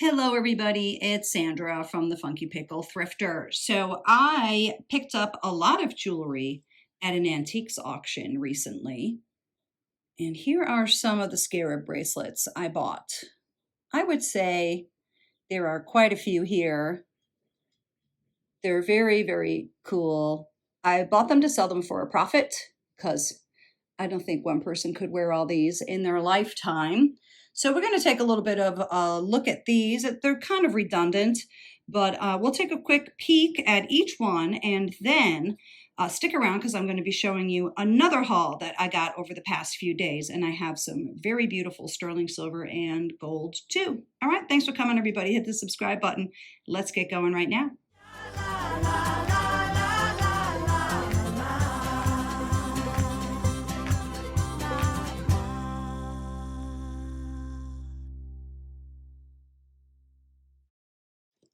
Hello everybody, it's Sandra from the Funky Pickle Thrifter. So I picked up a lot of jewelry at an antiques auction recently. And here are some of the SCARAB bracelets I bought. I would say there are quite a few here. They're very, very cool. I bought them to sell them for a profit because I don't think one person could wear all these in their lifetime. So we're going to take a little bit of a look at these. They're kind of redundant, but we'll take a quick peek at each one and then stick around because I'm going to be showing you another haul that I got over the past few days. And I have some very beautiful sterling silver and gold too. All right, thanks for coming everybody. Hit the subscribe button. Let's get going right now.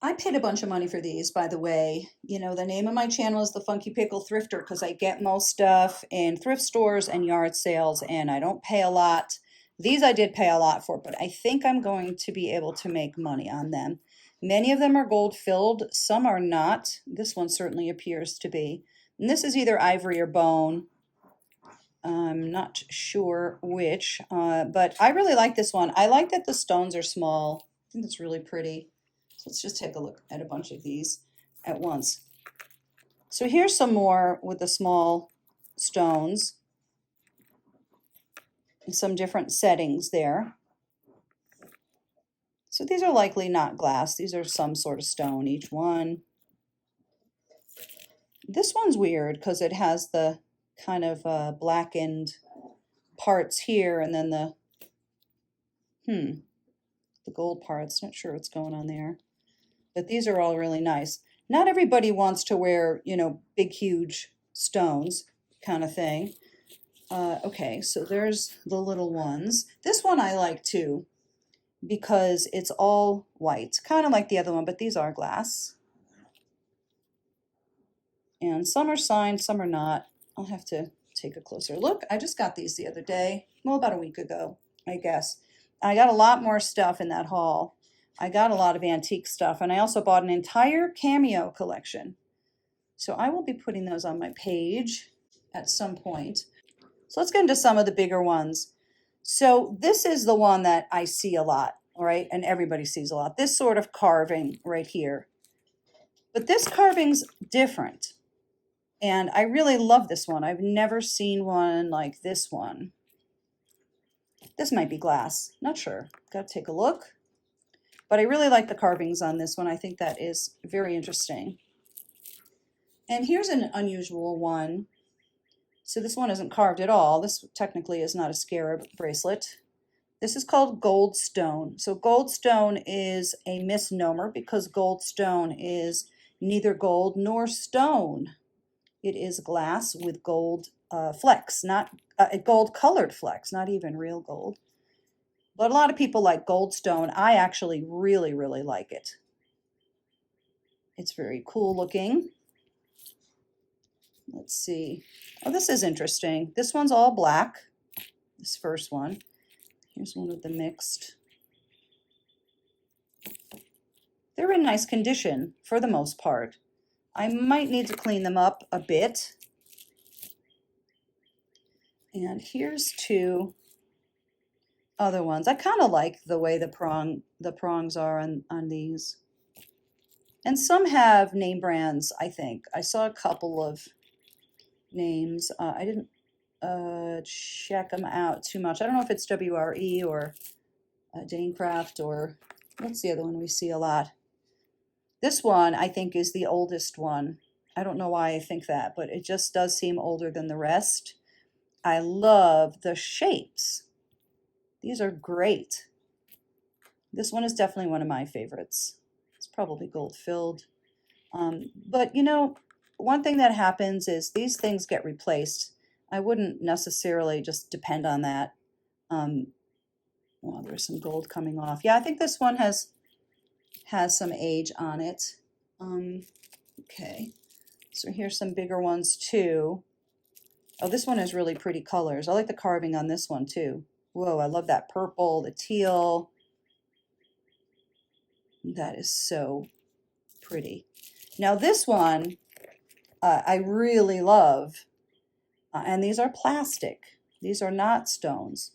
I paid a bunch of money for these, by the way. You know, the name of my channel is the Funky Pickle Thrifter because I get most stuff in thrift stores and yard sales and I don't pay a lot. These I did pay a lot for, but I think I'm going to be able to make money on them. Many of them are gold filled, some are not. This one certainly appears to be. And this is either ivory or bone. I'm not sure which, but I really like this one. I like that the stones are small. I think it's really pretty. So let's just take a look at a bunch of these at once. So here's some more with the small stones and some different settings there. So these are likely not glass. These are some sort of stone, each one. This one's weird because it has the kind of blackened parts here and then the gold parts. Not sure what's going on there. But these are all really nice. Not everybody wants to wear, you know, big, huge stones kind of thing. Okay, so there's the little ones. This one I like too because it's all white, kind of like the other one, but these are glass. And some are signed, some are not. I'll have to take a closer look. I just got these the other day, well, about a week ago, I guess. I got a lot more stuff in that haul. I got a lot of antique stuff, and I also bought an entire cameo collection. So I will be putting those on my page at some point. So let's get into some of the bigger ones. So this is the one that I see a lot, all right? And everybody sees a lot. This sort of carving right here. But this carving's different. And I really love this one. I've never seen one like this one. This might be glass, not sure. Gotta take a look. But I really like the carvings on this one. I think that is very interesting. And here's an unusual one. So this one isn't carved at all. This technically is not a SCARAB bracelet. This is called goldstone. So goldstone is a misnomer because goldstone is neither gold nor stone. It is glass with gold flecks, not gold colored flecks, not even real gold. But a lot of people like goldstone. I actually really, really like it. It's very cool looking. Let's see. Oh, this is interesting. This one's all black, this first one. Here's one with the mixed. They're in nice condition for the most part. I might need to clean them up a bit. And here's two other ones. I kind of like the way the prongs are on these. And some have name brands, I think. I saw a couple of names. I didn't check them out too much. I don't know if it's WRE or Danecraft or what's the other one we see a lot. This one I think is the oldest one. I don't know why I think that, but it just does seem older than the rest. I love the shapes. These are great. This one is definitely one of my favorites. It's probably gold filled. But you know, one thing that happens is these things get replaced. I wouldn't necessarily just depend on that. Well, there's some gold coming off. Yeah, I think this one has some age on it. Okay, so here's some bigger ones too. Oh, this one has really pretty colors. I like the carving on this one too. Whoa, I love that purple, the teal. That is so pretty. Now this one I really love, and these are plastic. These are not stones.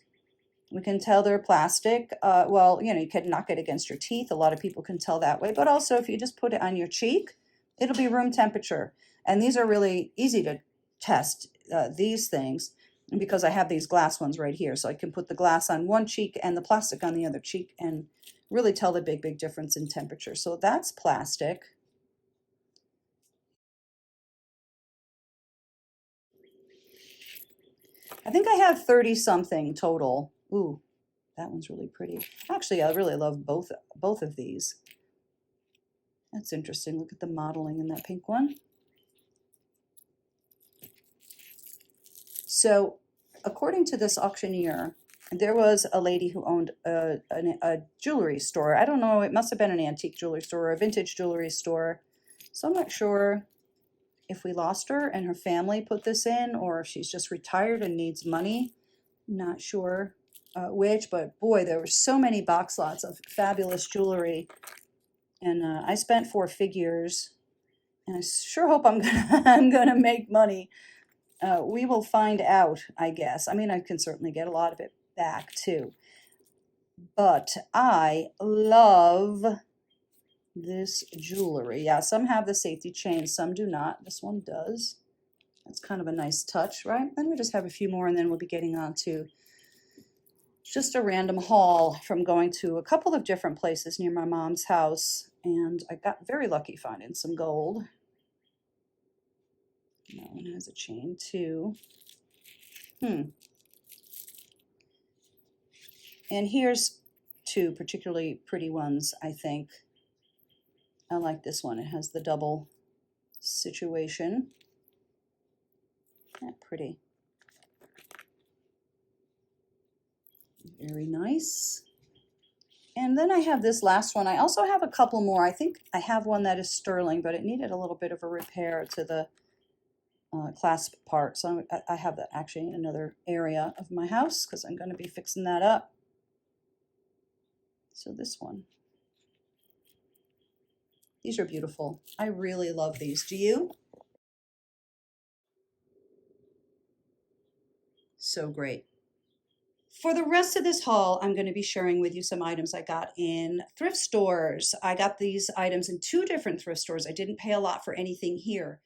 We can tell they're plastic. Well, you know, you could knock it against your teeth. A lot of people can tell that way. But also, if you just put it on your cheek, it'll be room temperature. And these are really easy to test, these things, because I have these glass ones right here. So I can put the glass on one cheek and the plastic on the other cheek and really tell the big, big difference in temperature. So that's plastic. I think I have 30 something total. Ooh, that one's really pretty. Actually, I really love both of these. That's interesting. Look at the modeling in that pink one. So, according to this auctioneer, there was a lady who owned a jewelry store. I don't know, it must have been an antique jewelry store or a vintage jewelry store. So I'm not sure if we lost her and her family put this in, or if she's just retired and needs money. Not sure which, but boy, there were so many box lots of fabulous jewelry. And I spent 4 figures, and I sure hope I'm gonna make money. We will find out, I guess. I mean, I can certainly get a lot of it back too. But I love this jewelry. Yeah, some have the safety chain, some do not. This one does. That's kind of a nice touch, right? Then we just have a few more, and then we'll be getting on to just a random haul from going to a couple of different places near my mom's house. And I got very lucky finding some gold. That one has a chain too. And here's 2 particularly pretty ones, I think. I like this one. It has the double situation. Isn't that pretty? Very nice. And then I have this last one. I also have a couple more. I think I have one that is sterling, but it needed a little bit of a repair to the clasp part. So I have that actually in another area of my house because I'm going to be fixing that up. So this one. These are beautiful. I really love these. Do you? So great. For the rest of this haul, I'm going to be sharing with you some items I got in thrift stores. I got these items in 2 different thrift stores. I didn't pay a lot for anything here.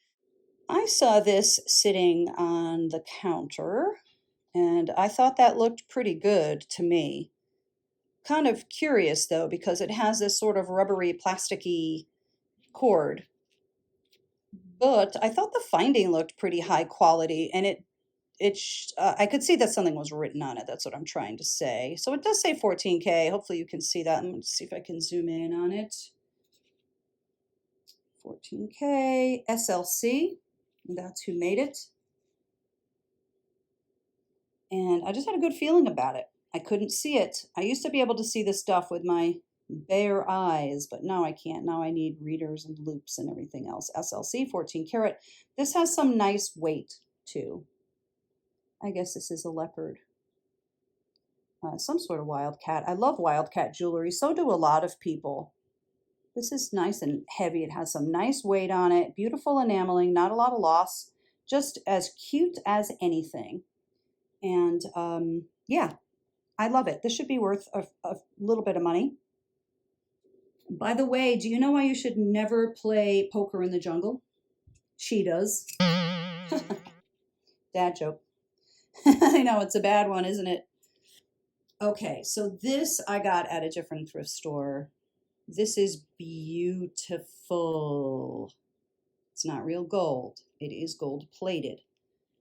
I saw this sitting on the counter, and I thought that looked pretty good to me. Kind of curious though, because it has this sort of rubbery, plasticky cord. But I thought the finding looked pretty high quality, and I could see that something was written on it. That's what I'm trying to say. So it does say 14K. Hopefully you can see that. I'm going to see if I can zoom in on it. 14K SLC. That's who made it. And I just had a good feeling about it. I couldn't see it. I used to be able to see this stuff with my bare eyes, but now I can't. Now I need readers and loops and everything else. SLC, 14 karat. This has some nice weight too. I guess this is a leopard. Some sort of wildcat. I love wildcat jewelry. So do a lot of people. This is nice and heavy. It has some nice weight on it. Beautiful enameling. Not a lot of loss. Just as cute as anything. And yeah, I love it. This should be worth a little bit of money. By the way, do you know why you should never play poker in the jungle? Cheetahs. Dad joke. I know, it's a bad one, isn't it? Okay, so this I got at a different thrift store. This is beautiful. It's not real gold. It is gold plated.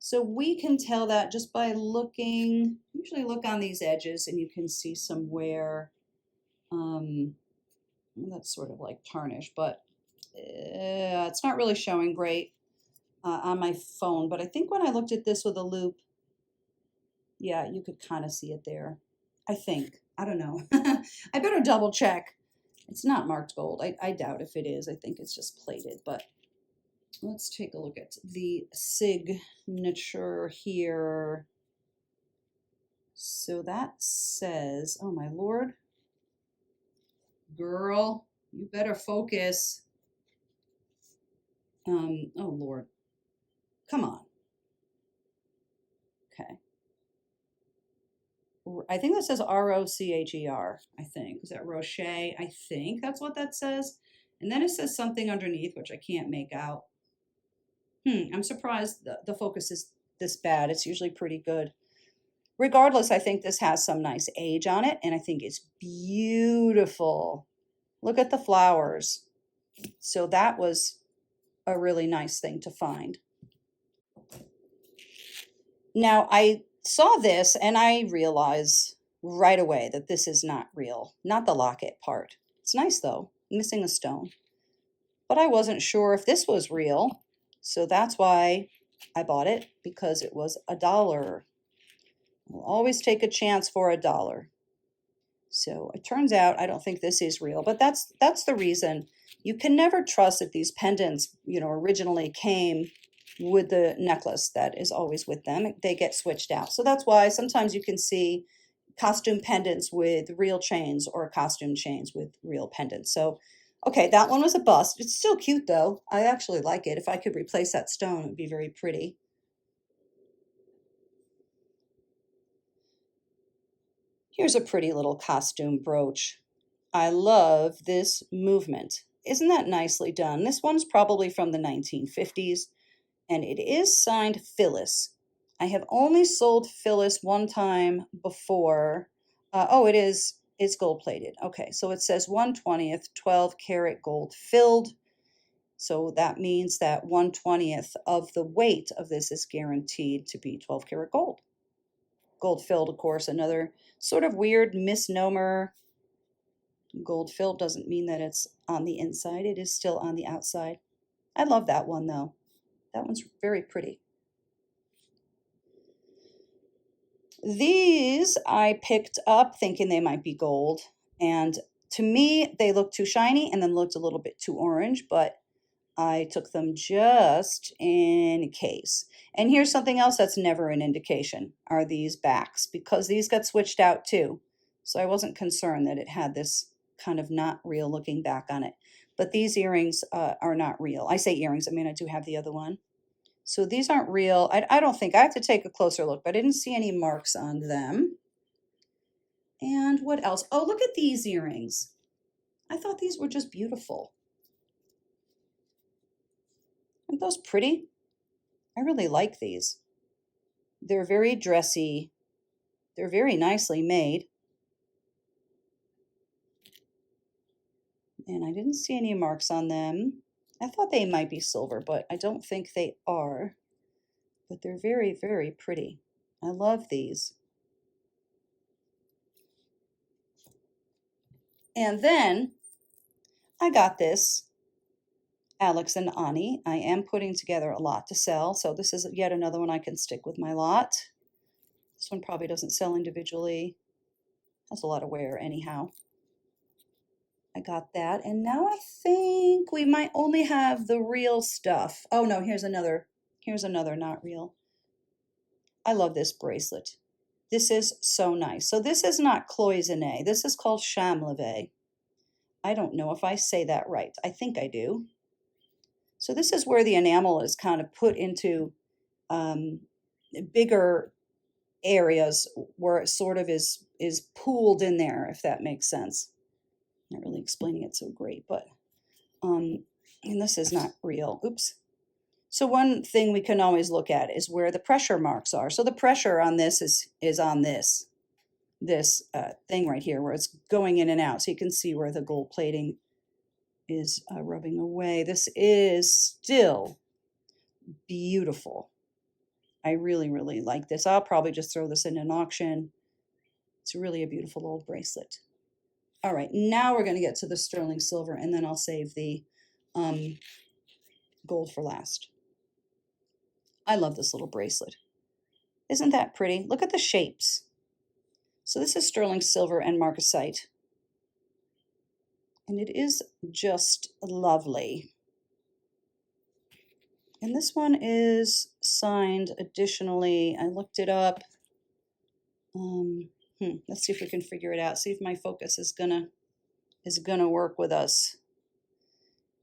So we can tell that just by looking, usually look on these edges and you can see some wear. That's sort of like tarnish, but it's not really showing great on my phone. But I think when I looked at this with a loop, yeah, you could kind of see it there. I think. I don't know. I better double check. It's not marked gold. I doubt if it is. I think it's just plated. But let's take a look at the signature here. So that says, oh my Lord, girl, You better focus. Oh Lord. Come on. Okay. I think that says Rocher, I think. Is that Rocher? I think that's what that says. And then it says something underneath, which I can't make out. I'm surprised the focus is this bad. It's usually pretty good. Regardless, I think this has some nice age on it, and I think it's beautiful. Look at the flowers. So that was a really nice thing to find. Now, I saw this and I realized right away that this is not real, not the locket part. It's nice though, missing a stone. But I wasn't sure if this was real, so that's why I bought it, because it was $1. We'll always take a chance for $1. So it turns out I don't think this is real, but that's the reason. You can never trust that these pendants, originally came with the necklace that is always with them. They get switched out. So that's why sometimes you can see costume pendants with real chains or costume chains with real pendants. So, okay, that one was a bust. It's still cute though. I actually like it. If I could replace that stone, it would be very pretty. Here's a pretty little costume brooch. I love this movement. Isn't that nicely done? This one's probably from the 1950s, and it is signed Phyllis. I have only sold Phyllis one time before. Oh, it's gold plated. Okay, so it says 1/20th, 12 karat gold filled. So that means that 1/20th of the weight of this is guaranteed to be 12 karat gold. Gold filled, of course, another sort of weird misnomer. Gold filled doesn't mean that it's on the inside. It is still on the outside. I love that one though. That one's very pretty. These I picked up thinking they might be gold. And to me, they looked too shiny and then looked a little bit too orange, but I took them just in case. And here's something else that's never an indication, are these backs, because these got switched out too. So I wasn't concerned that it had this kind of not real looking back on it. But these earrings are not real. I say earrings, I mean, I do have the other one. So these aren't real. I don't think, I have to take a closer look, but I didn't see any marks on them. And what else? Oh, look at these earrings. I thought these were just beautiful. Aren't those pretty? I really like these. They're very dressy. They're very nicely made. And I didn't see any marks on them. I thought they might be silver, but I don't think they are. But they're very, very pretty. I love these. And then I got this Alex and Ani. I am putting together a lot to sell, so this is yet another one I can stick with my lot. This one probably doesn't sell individually. Has a lot of wear anyhow. I got that, and now I think we might only have the real stuff. Oh no, here's another not real. I love this bracelet. This is so nice. So this is not cloisonné. This is called chameleve. I don't know if I say that right. I think I do. So this is where the enamel is kind of put into bigger areas where it sort of is pooled in there, if that makes sense. Not really explaining it so great, but and this is not real. Oops. So one thing we can always look at is where the pressure marks are. So the pressure on this is on this thing right here where it's going in and out. So you can see where the gold plating is rubbing away. This is still beautiful. I really, really like this. I'll probably just throw this in an auction. It's really a beautiful old bracelet. All right, now we're going to get to the sterling silver, and then I'll save the gold for last. I love this little bracelet. Isn't that pretty? Look at the shapes. So this is sterling silver and marcasite. And it is just lovely. And this one is signed additionally. I looked it up. Let's see if we can figure it out. See if my focus is gonna work with us.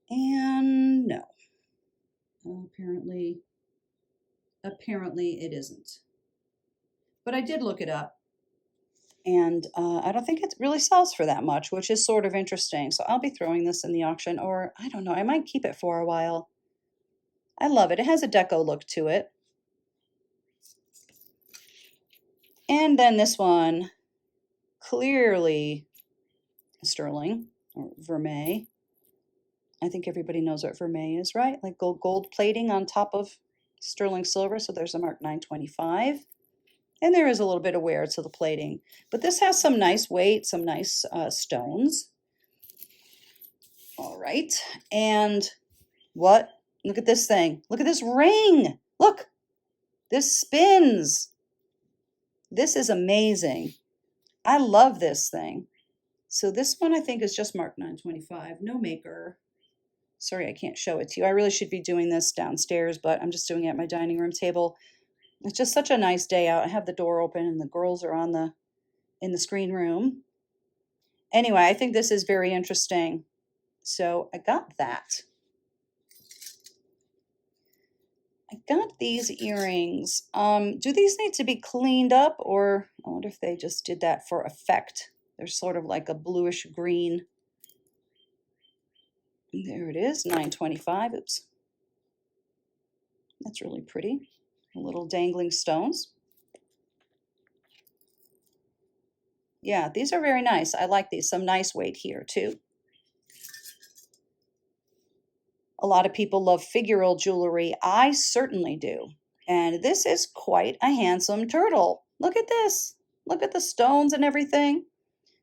And no, apparently it isn't. But I did look it up, and I don't think it really sells for that much, which is sort of interesting. So I'll be throwing this in the auction, or I don't know, I might keep it for a while. I love it. It has a deco look to it. And then this one, clearly sterling or vermeil. I think everybody knows what vermeil is, right? Like gold plating on top of sterling silver. So there's a mark 925. And there is a little bit of wear to the plating. But this has some nice weight, some nice stones. All right. And what? Look at this thing. Look at this ring. Look. This spins. This is amazing. I love this thing. So this one I think is just marked 925. No maker. Sorry, I can't show it to you. I really should be doing this downstairs, but I'm just doing it at my dining room table. It's just such a nice day out. I have the door open and the girls are in the screen room. Anyway, I think this is very interesting. So I got that. I got these earrings. Do these need to be cleaned up, or I wonder if they just did that for effect? They're sort of like a bluish green. There it is, 925. Oops. That's really pretty. Little dangling stones. Yeah, these are very nice. I like these. Some nice weight here too. A lot of people love figural jewelry. I certainly do. And this is quite a handsome turtle. Look at this. Look at the stones and everything.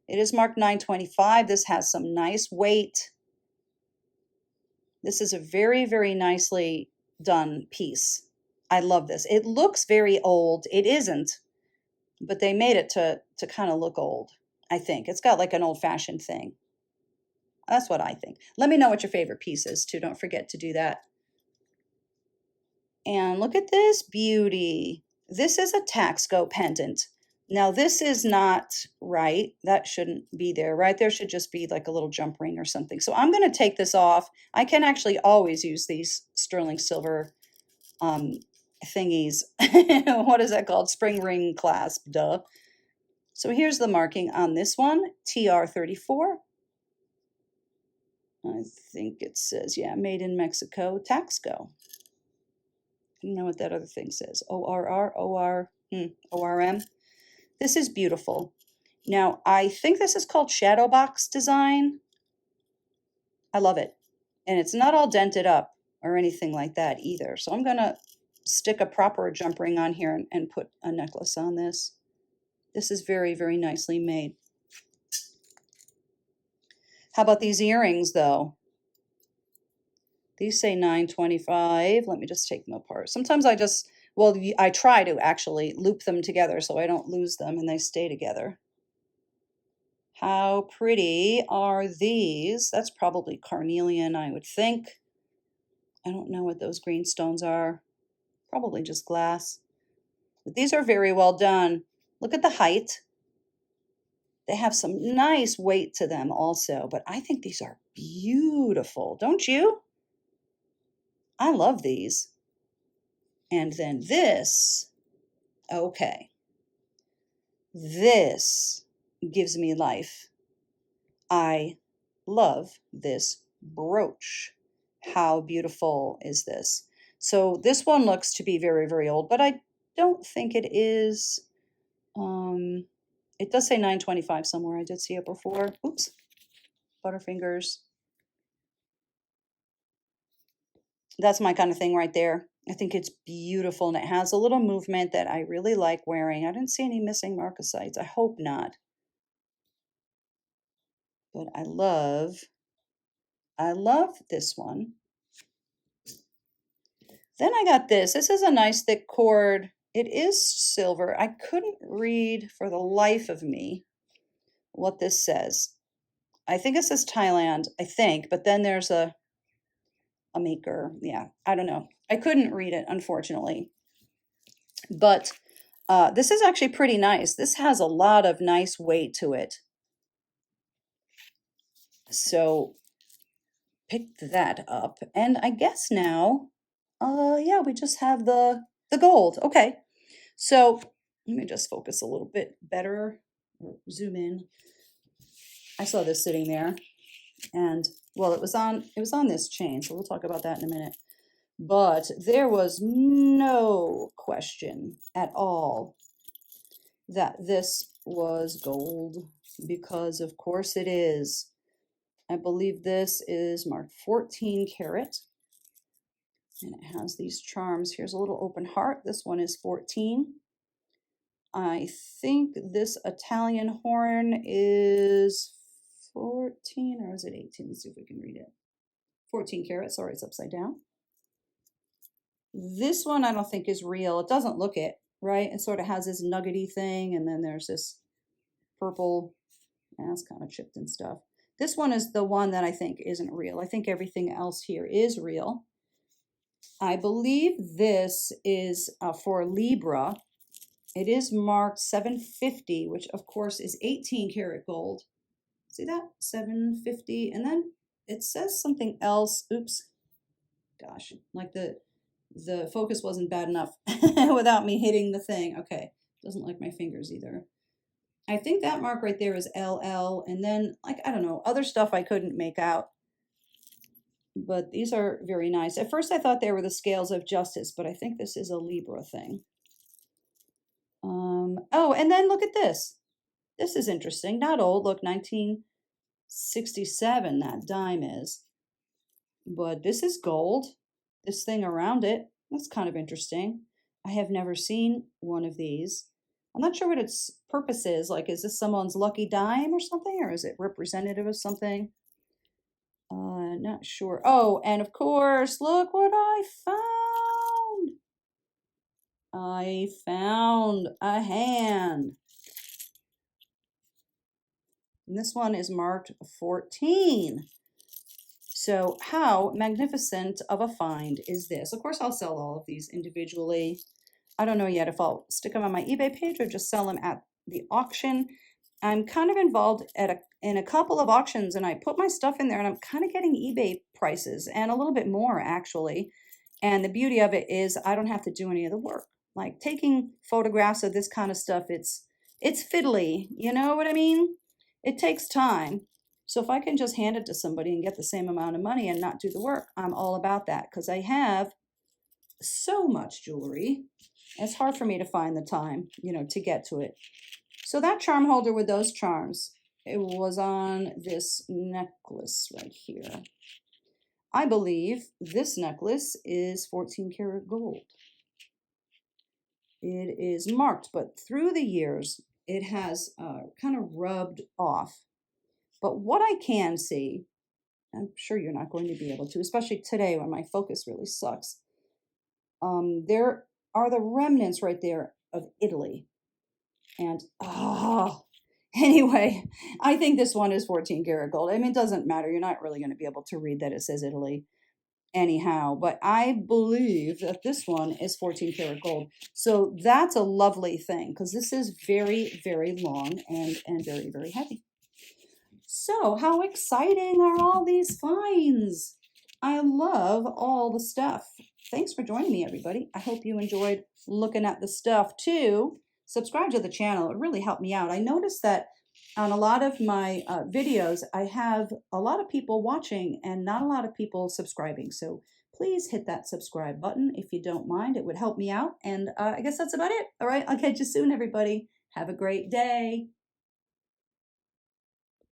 It is marked 925. This has some nice weight. This is a very, very nicely done piece. I love this. It looks very old. It isn't, but they made it to kind of look old, I think. It's got like an old-fashioned thing. That's what I think. Let me know what your favorite piece is, too. Don't forget to do that. And look at this beauty. This is a Taxco pendant. Now, this is not right. That shouldn't be there, right? There should just be like a little jump ring or something. So I'm going to take this off. I can actually always use these sterling silver thingies. What is that called? Spring ring clasp, duh. So here's the marking on this one, TR34. I think it says, yeah, made in Mexico, Taxco. I don't know what that other thing says. ORM. This is beautiful. Now, I think this is called shadow box design. I love it. And it's not all dented up or anything like that either. So I'm going to stick a proper jump ring on here and put a necklace on this. This is very, very nicely made. How about these earrings, though? These say 925. Let me just take them apart. Sometimes I try to actually loop them together so I don't lose them and they stay together. How pretty are these? That's probably carnelian, I would think. I don't know what those green stones are. Probably just glass. But these are very well done. Look at the height. They have some nice weight to them also, but I think these are beautiful, don't you? I love these. And then this, okay. This gives me life. I love this brooch. How beautiful is this? So this one looks to be very, very old, but I don't think it is. It does say 925 somewhere. I did see it before. Oops. Butterfingers. That's my kind of thing right there. I think it's beautiful, and it has a little movement that I really like wearing. I didn't see any missing marcasites. I hope not. But I love this one. Then I got this. This is a nice thick cord. It is silver. I couldn't read for the life of me what this says. I think it says Thailand, I think, but then there's a maker. Yeah, I don't know. I couldn't read it, unfortunately. But this is actually pretty nice. This has a lot of nice weight to it. So picked that up. And I guess now, yeah, we just have the gold. Okay. So let me just focus a little bit better, or zoom in. I saw this sitting there, and well, it was on this chain, so we'll talk about that in a minute. But there was no question at all that this was gold, because of course it is. I believe this is marked 14 karat, and it has these charms. Here's a little open heart. This one is 14. I think this Italian horn is 14, or is it 18? Let's see if we can read it. 14 karat, sorry, it's upside down. This one I don't think is real. It doesn't look it, right? It sort of has this nuggety thing, and then there's this purple, and it's kind of chipped and stuff. This one is the one that I think isn't real. I think everything else here is real. I believe this is for Libra. It is marked 750, which of course is 18 karat gold. See that? 750. And then it says something else. Oops. Gosh, like the focus wasn't bad enough without me hitting the thing. Okay. Doesn't like my fingers either. I think that mark right there is LL. And then, like, I don't know, other stuff I couldn't make out. But these are very nice. At first I thought they were the scales of justice, but I think this is a Libra thing. Oh, and then look at this. This is interesting. Not old. Look, 1967 that dime is. But this is gold. This thing around it. That's kind of interesting. I have never seen one of these. I'm not sure what its purpose is. Like, is this someone's lucky dime or something? Or is it representative of something? Not sure. Oh, and of course, look what I found. I found a hand. And this one is marked 14. So how magnificent of a find is this? Of course, I'll sell all of these individually. I don't know yet if I'll stick them on my eBay page or just sell them at the auction. I'm kind of involved in a couple of auctions, and I put my stuff in there, and I'm kind of getting eBay prices and a little bit more actually. And the beauty of it is I don't have to do any of the work. Like taking photographs of this kind of stuff, it's fiddly, you know what I mean? It takes time. So if I can just hand it to somebody and get the same amount of money and not do the work, I'm all about that, because I have so much jewelry. It's hard for me to find the time, you know, to get to it. So that charm holder with those charms, it was on this necklace right here. I believe this necklace is 14 karat gold. It is marked, but through the years, it has kind of rubbed off. But what I can see, I'm sure you're not going to be able to, especially today when my focus really sucks. There are the remnants right there of Italy. And, anyway, I think this one is 14 karat gold. I mean, it doesn't matter. You're not really going to be able to read that it says Italy anyhow. But I believe that this one is 14 karat gold. So that's a lovely thing, because this is very, very long and very, very heavy. So how exciting are all these finds? I love all the stuff. Thanks for joining me, everybody. I hope you enjoyed looking at the stuff too. Subscribe to the channel. It really helped me out. I noticed that on a lot of my videos, I have a lot of people watching and not a lot of people subscribing. So please hit that subscribe button if you don't mind. It would help me out. And I guess that's about it. All right. I'll catch you soon, everybody. Have a great day.